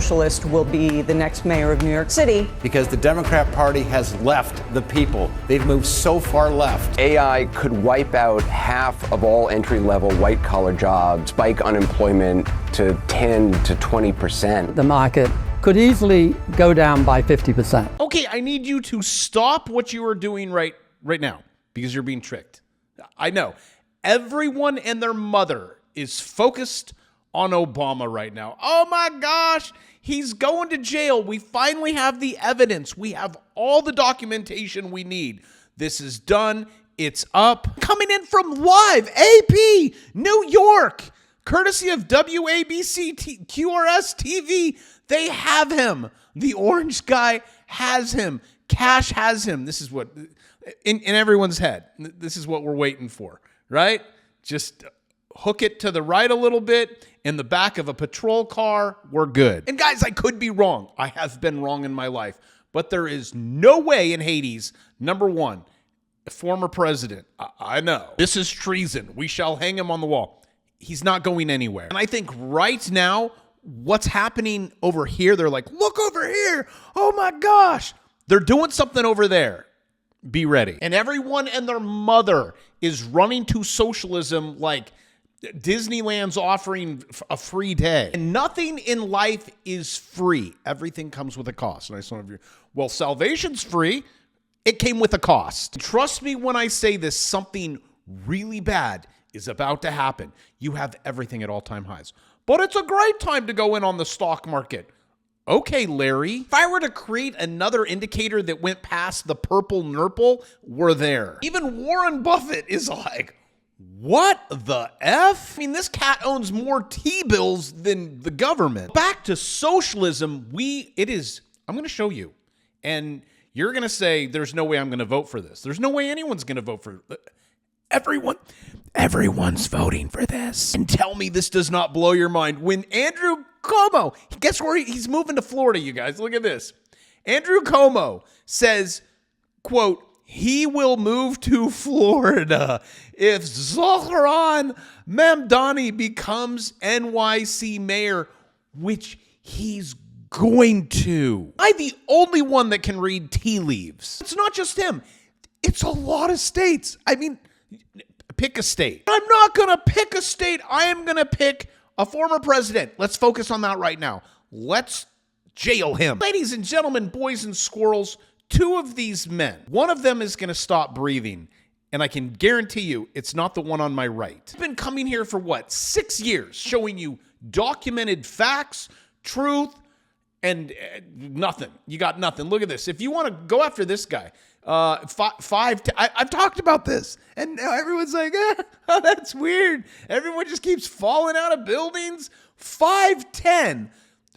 socialist will be the next mayor of New York City. Because the Democrat Party has left the people. They've moved so far left. AI could wipe out half of all entry-level white-collar jobs, spike unemployment to 10 to 20%. The market could easily go down by 50%. Okay, I need you to stop what you are doing right now because you're being tricked. I know. Everyone and their mother is focused on Obama right now. Oh my gosh, he's going to jail. We finally have the evidence. We have all the documentation we need. This is done. It's up. Coming in from live AP, New York, courtesy of WABC QRS TV. They have him. The orange guy has him. Cash has him. This is what, in everyone's head, this is what we're waiting for, right? Just hook it to the right a little bit. In the back of a patrol car, we're good. And guys, I could be wrong. I have been wrong in my life. But there is no way in Hades, number one, a former president, I know, this is treason. We shall hang him on the wall. He's not going anywhere. And I think right now, what's happening over here, they're like, look over here. Oh my gosh. They're doing something over there. Be ready. And everyone and their mother is running to socialism like Disneyland's offering a free day. And nothing in life is free. Everything comes with a cost. And I saw you, well, salvation's free. It came with a cost. Trust me when I say this, something really bad is about to happen. You have everything at all-time highs. But it's a great time to go in on the stock market. Okay, Larry. If I were to create another indicator that went past the purple nurple, we're there. Even Warren Buffett is like, what the F? I mean, this cat owns more T-bills than the government. Back to socialism, I'm going to show you. And you're going to say, there's no way I'm going to vote for this. There's no way anyone's going to vote for everyone's voting for this. And tell me this does not blow your mind. When Andrew Cuomo, guess where he's moving to Florida, you guys. Look at this. Andrew Cuomo says, quote, he will move to Florida if Zohran Mamdani becomes NYC mayor, which he's going to. I'm the only one that can read tea leaves. It's not just him. It's a lot of states. I mean, pick a state. I'm not going to pick a state. I am going to pick a former president. Let's focus on that right now. Let's jail him. Ladies and gentlemen, boys and squirrels, two of these men, one of them is going to stop breathing. And I can guarantee you it's not the one on my right. I've been coming here for 6 years, showing you documented facts, truth, and nothing. You got nothing. Look at this. If you want to go after this guy, I've talked about this, and now everyone's like, oh, that's weird. Everyone just keeps falling out of buildings. 5'10",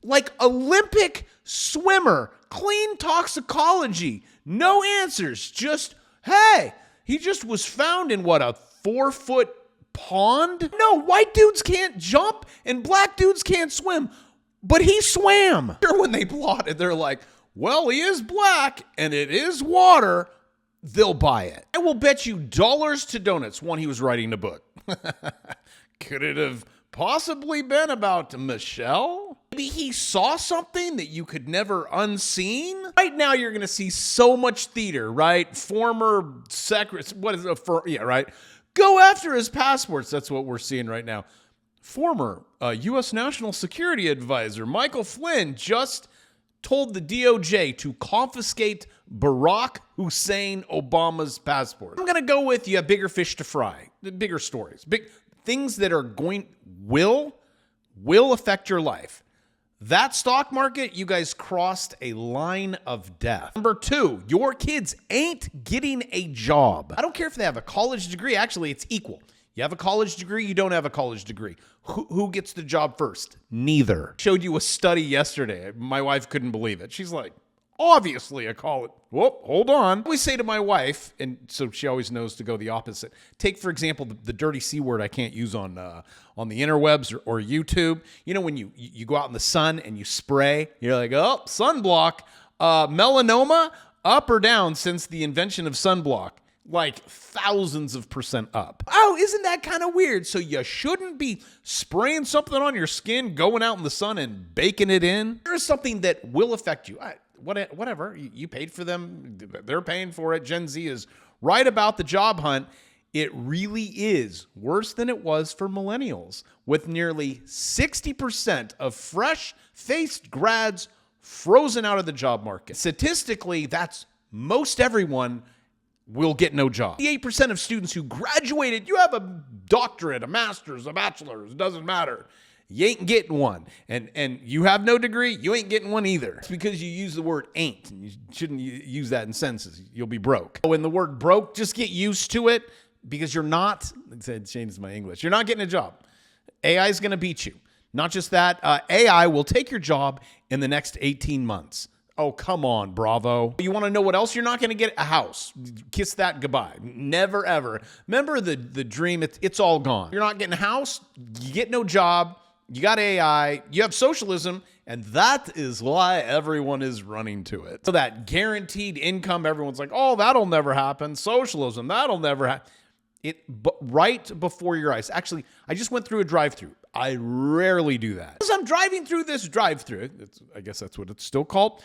like Olympic swimmer, clean toxicology, no answers. Just, hey, he just was found in a 4-foot pond? No, white dudes can't jump and black dudes can't swim, but he swam. When they plotted, they're like, well, he is black and it is water. They'll buy it. I will bet you dollars to donuts. One, he was writing a book. Could it have possibly been about Michelle? Maybe he saw something that you could never unseen. Right now, you're going to see so much theater, right? Former secretary, right? Go after his passports. That's what we're seeing right now. Former U.S. National Security Advisor Michael Flynn just told the DOJ to confiscate Barack Hussein Obama's passport. I'm going to go with you have bigger fish to fry, the bigger stories, big things that are will affect your life. That stock market, you guys crossed a line of death. Number 2, your kids ain't getting a job. I don't care if they have a college degree. Actually, it's equal. You have a college degree, you don't have a college degree. Who gets the job first? Neither. Showed you a study yesterday. My wife couldn't believe it. She's like, obviously a college. Whoop, hold on. I always say to my wife, and so she always knows to go the opposite. Take, for example, the dirty C word I can't use on the interwebs or YouTube. You know, when you go out in the sun and you spray, you're like, oh, sunblock. Melanoma, up or down since the invention of sunblock? like thousands of percent up. Oh, isn't that kind of weird? So you shouldn't be spraying something on your skin, going out in the sun and baking it in. There is something that will affect you. Whatever, you paid for them. They're paying for it. Gen Z is right about the job hunt. It really is worse than it was for millennials, with nearly 60% of fresh-faced grads frozen out of the job market. Statistically, that's most everyone will get no job. 88% of students who graduated, you have a doctorate, a master's, a bachelor's, doesn't matter. You ain't getting one. And you have no degree, you ain't getting one either. It's because you use the word ain't, and you shouldn't use that in sentences. You'll be broke. When the word broke, just get used to it, because you're not, it changes my English, you're not getting a job. AI is going to beat you. Not just that, AI will take your job in the next 18 months. Oh, come on, Bravo. You want to know what else you're not going to get? A house. Kiss that goodbye. Never, ever. Remember the dream, it's all gone. You're not getting a house, you get no job, you got AI, you have socialism, and that is why everyone is running to it. So that guaranteed income, everyone's like, oh, that'll never happen. Socialism, that'll never happen. Right before your eyes. Actually, I just went through a drive-through. I rarely do that. As I'm driving through this drive-through, I guess that's what it's still called,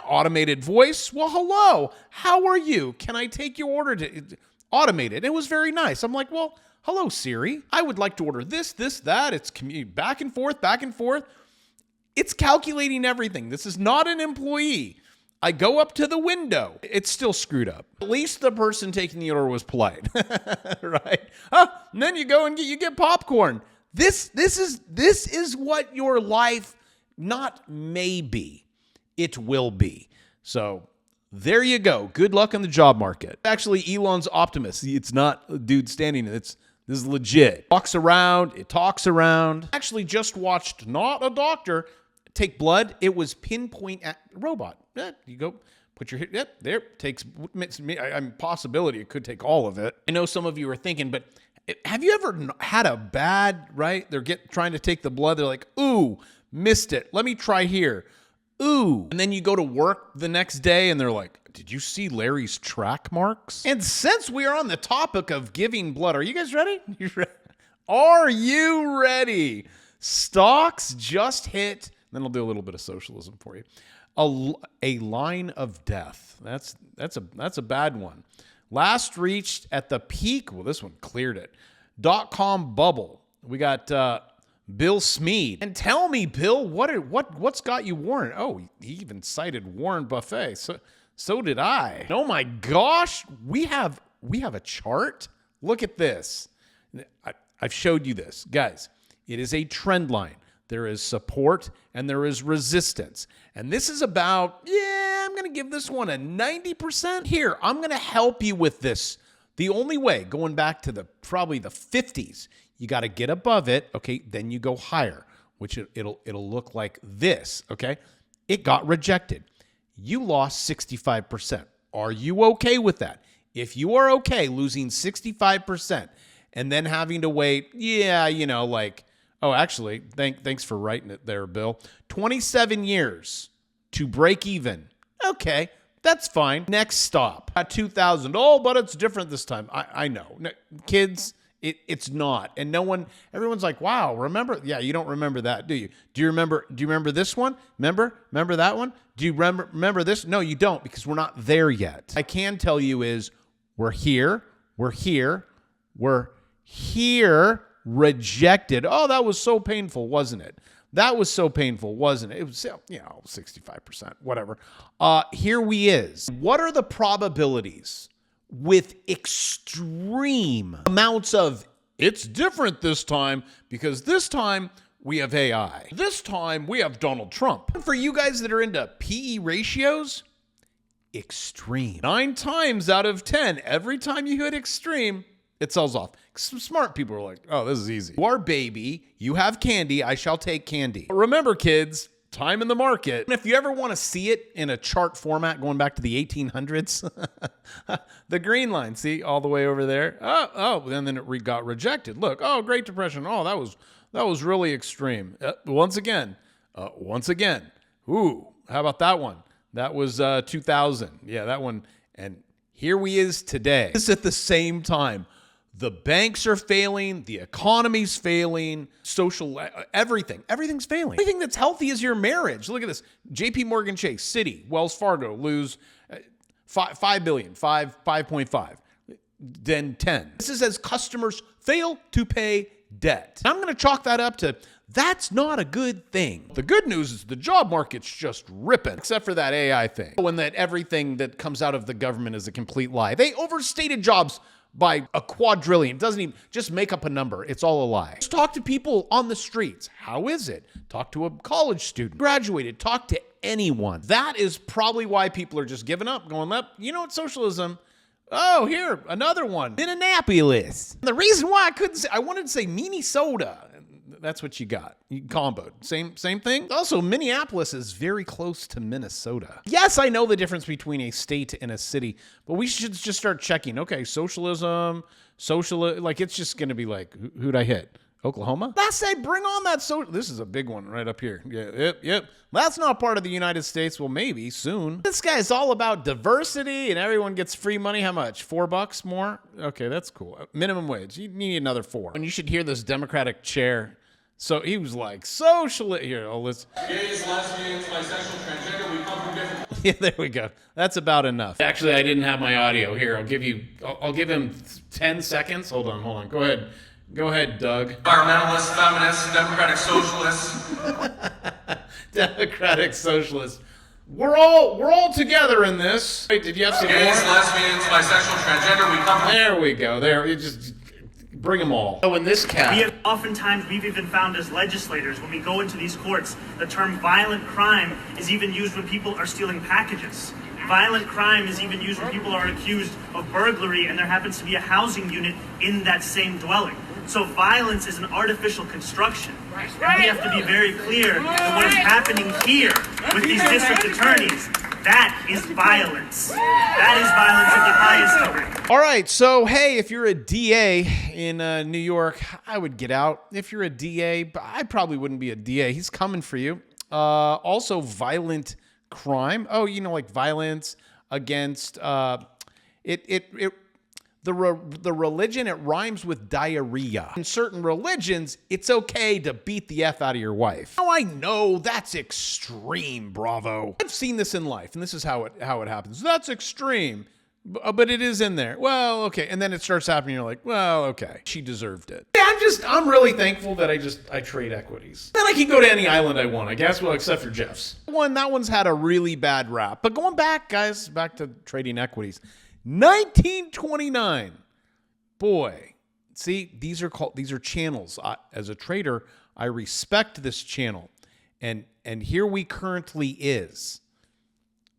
automated voice. Well, hello, how are you? Can I take your order? Automated. It was very nice. I'm like, well, hello, Siri. I would like to order this, that. It's back and forth, back and forth. It's calculating everything. This is not an employee. I go up to the window. It's still screwed up. At least the person taking the order was polite, right? And then you go and get popcorn. This is what your life not may be. It will be. So there you go. Good luck in the job market. Actually, Elon's Optimus. It's not a dude standing. This is legit. Walks around. It talks around. Actually, just watched not a doctor take blood. It was pinpoint at robot. You go put your hit. There takes possibility. It could take all of it. I know some of you are thinking, but have you ever had a bad, right? They're trying to take the blood. They're like, ooh, missed it. Let me try here. Ooh. And then you go to work the next day and they're like, did you see Larry's track marks? And since we are on the topic of giving blood, are you guys ready? Are you ready? Stocks just hit. Then I'll do a little bit of socialism for you. A line of death. That's a bad one. Last reached at the peak. Well, this one cleared it. .com bubble. We got Bill Smead. And tell me, Bill, what's got you Warren? Oh, he even cited Warren Buffett. So did I. Oh my gosh, we have a chart. Look at this. I've showed you this, guys. It is a trend line. There is support and there is resistance. And this is about, I'm going to give this one a 90%. Here, I'm going to help you with this. The only way, going back to probably the 50s, you got to get above it, okay? Then you go higher, which it'll look like this, okay? It got rejected. You lost 65%. Are you okay with that? If you are okay losing 65% and then having to wait, oh, actually, thanks for writing it there, Bill. 27 years to break even. Okay, that's fine. Next stop at 2000. Oh, but it's different this time. I know. Kids, it's not. And everyone's like, wow, remember? Yeah, you don't remember that, do you? Do you remember this one? Remember that one? Do you remember this? No, you don't, because we're not there yet. I can tell you is we're here. Rejected. Oh, that was so painful, wasn't it? That was so painful, wasn't it? It was, 65%, whatever. Here we is. What are the probabilities with extreme amounts of it's different this time because this time we have AI. This time we have Donald Trump. And for you guys that are into PE ratios, extreme. 9 times out of 10, every time you hit extreme, it sells off. Some smart people are like, oh, this is easy. You are baby. You have candy. I shall take candy. But remember, kids, time in the market. And if you ever want to see it in a chart format going back to the 1800s, the green line, see, all the way over there. Oh, and then it got rejected. Look, oh, Great Depression. Oh, that was really extreme. Once again. Ooh, how about that one? That was 2000. Yeah, that one. And Here we is today. This is at the same time. The banks are failing. The economy's failing. Everything's failing. Anything that's healthy is your marriage. Look at this. JP Morgan Chase, Citi, Wells Fargo lose 5 billion, 5.5, then 10. This is as customers fail to pay debt. I'm going to chalk that up to that's not a good thing. The good news is the job market's just ripping, except for that AI thing. When that everything that comes out of the government is a complete lie. They overstated jobs by a quadrillion. It doesn't even, just make up a number. It's all a lie. Just talk to people on the streets. How is it? Talk to a college student, graduated, talk to anyone. That is probably why people are just giving up, going, you know what, socialism? Oh, here, another one. Minneapolis. The reason why I wanted to say Minnesota. That's what you got. You comboed. Same thing. Also, Minneapolis is very close to Minnesota. Yes, I know the difference between a state and a city, but we should just start checking. Okay, socialism, like it's just going to be like, who'd I hit? Oklahoma? Let's say bring on that this is a big one right up here. Yeah, yep. That's not part of the United States. Well, maybe soon. This guy's all about diversity and everyone gets free money. How much? $4 more? Okay, that's cool. Minimum wage. You need another 4. And you should hear this Democratic chair. So he was like, socialist. Here, let's. Gays, lesbians, bisexual, transgender, we come from different. Yeah, there we go. That's about enough. Actually, I didn't have my audio here. I'll give him 10 seconds. Hold on. Go ahead, Doug. Environmentalists, feminists, democratic socialists. Democratic socialists. We're all together in this. Wait, did you have some Gays, more? lesbians, bisexual, transgender, we come from. There we go. There, you just bring them all. Oh, in this cat. Oftentimes, we've even found as legislators, when we go into these courts, the term violent crime is even used when people are stealing packages. Violent crime is even used when people are accused of burglary and there happens to be a housing unit in that same dwelling. So violence is an artificial construction. And we have to be very clear that what is happening here with these district attorneys, that is violence. That is violence at the highest degree. All right, so hey, if you're a DA in New York, I would get out. If you're a DA, I probably wouldn't be a DA. He's coming for you. Also, violent crime. Oh, like violence against the religion. It rhymes with diarrhea. In certain religions, it's okay to beat the F out of your wife. Now I know that's extreme, Bravo. I've seen this in life, and this is how it happens. That's extreme. But it is in there. Well, okay. And then it starts happening. You're like, well, okay. She deserved it. Yeah, I'm really thankful that I trade equities. Then I can go to any island I want, I guess. Well, except for Jeff's. That one's had a really bad rap. But going back, guys, back to trading equities. 1929. Boy. See, these are channels. As a trader, I respect this channel. And here we currently is.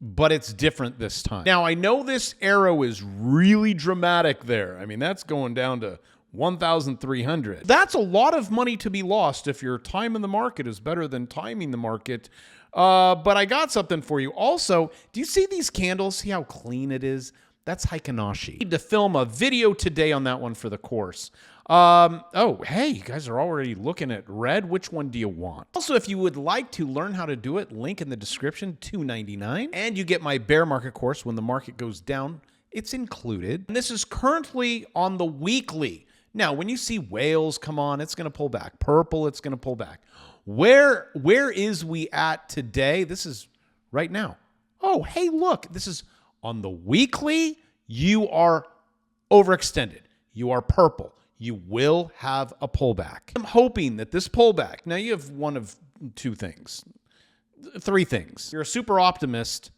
But it's different this time. Now, I know this arrow is really dramatic there. I mean, that's going down to 1,300. That's a lot of money to be lost if your time in the market is better than timing the market. But I got something for you. Also, do you see these candles? See how clean it is? That's Heikin-Ashi. I need to film a video today on that one for the course. Oh, hey, you guys are already looking at red. Which one do you want? Also, if you would like to learn how to do it, link in the description, $2.99. And you get my bear market course when the market goes down. It's included. And this is currently on the weekly. Now, when you see whales come on, it's going to pull back. Purple, it's going to pull back. Where is we at today? This is right now. Oh, hey, look, this is on the weekly. You are overextended. You are purple. You will have a pullback. I'm hoping that this pullback, now you have one of 2 things, 3 things. You're a super optimist.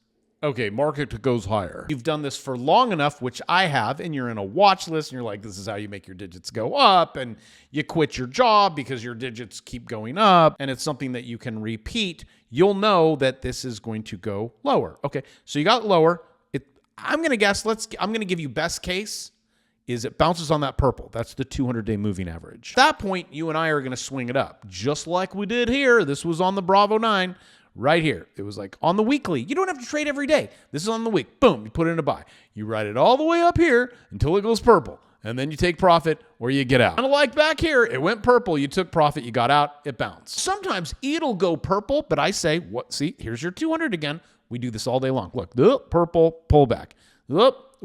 Okay, market goes higher. You've done this for long enough, which I have, and you're in a watch list, and you're like, this is how you make your digits go up, and you quit your job because your digits keep going up, and it's something that you can repeat. You'll know that this is going to go lower. Okay, so you got lower. I'm going to guess, I'm going to give you best case. Is it bounces on that purple. That's the 200-day moving average. At that point, you and I are going to swing it up, just like we did here. This was on the Bravo 9 right here. It was like on the weekly. You don't have to trade every day. This is on the week. Boom, you put it in a buy. You ride it all the way up here until it goes purple, and then you take profit or you get out. Kind of like back here, it went purple. You took profit. You got out. It bounced. Sometimes it'll go purple, but I say, what? See, here's your 200 again. We do this all day long. Look, purple, pullback.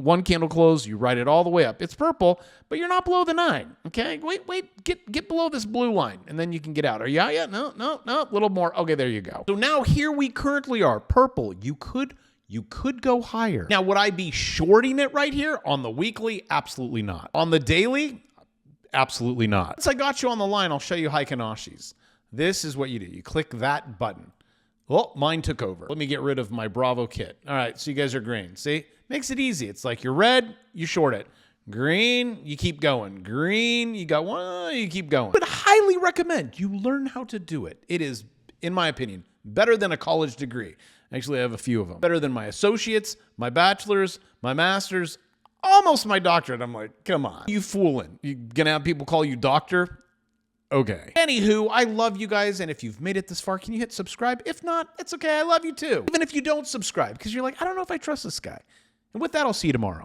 one candle close, you write it all the way up. It's purple, but you're not below the 9. Okay, wait, get below this blue line, and then you can get out. Are you out yet? No, a little more. Okay, there you go. So now here we currently are, purple. You could go higher. Now, would I be shorting it right here on the weekly? Absolutely not. On the daily? Absolutely not. Once I got you on the line, I'll show you Heikin-Oshi's. This is what you do. You click that button. Oh, mine took over. Let me get rid of my Bravo kit. All right, so you guys are green. See? Makes it easy. It's like you're red, you short it. Green, you keep going. Green, you got one, you keep going. But highly recommend you learn how to do it. It is, in my opinion, better than a college degree. Actually, I have a few of them. Better than my associates, my bachelor's, my master's, almost my doctorate. I'm like, come on. You fooling. You gonna have people call you doctor? Okay. Anywho, I love you guys, and if you've made it this far, can you hit subscribe? If not, it's okay. I love you too. Even if you don't subscribe, because you're like, I don't know if I trust this guy. And with that, I'll see you tomorrow.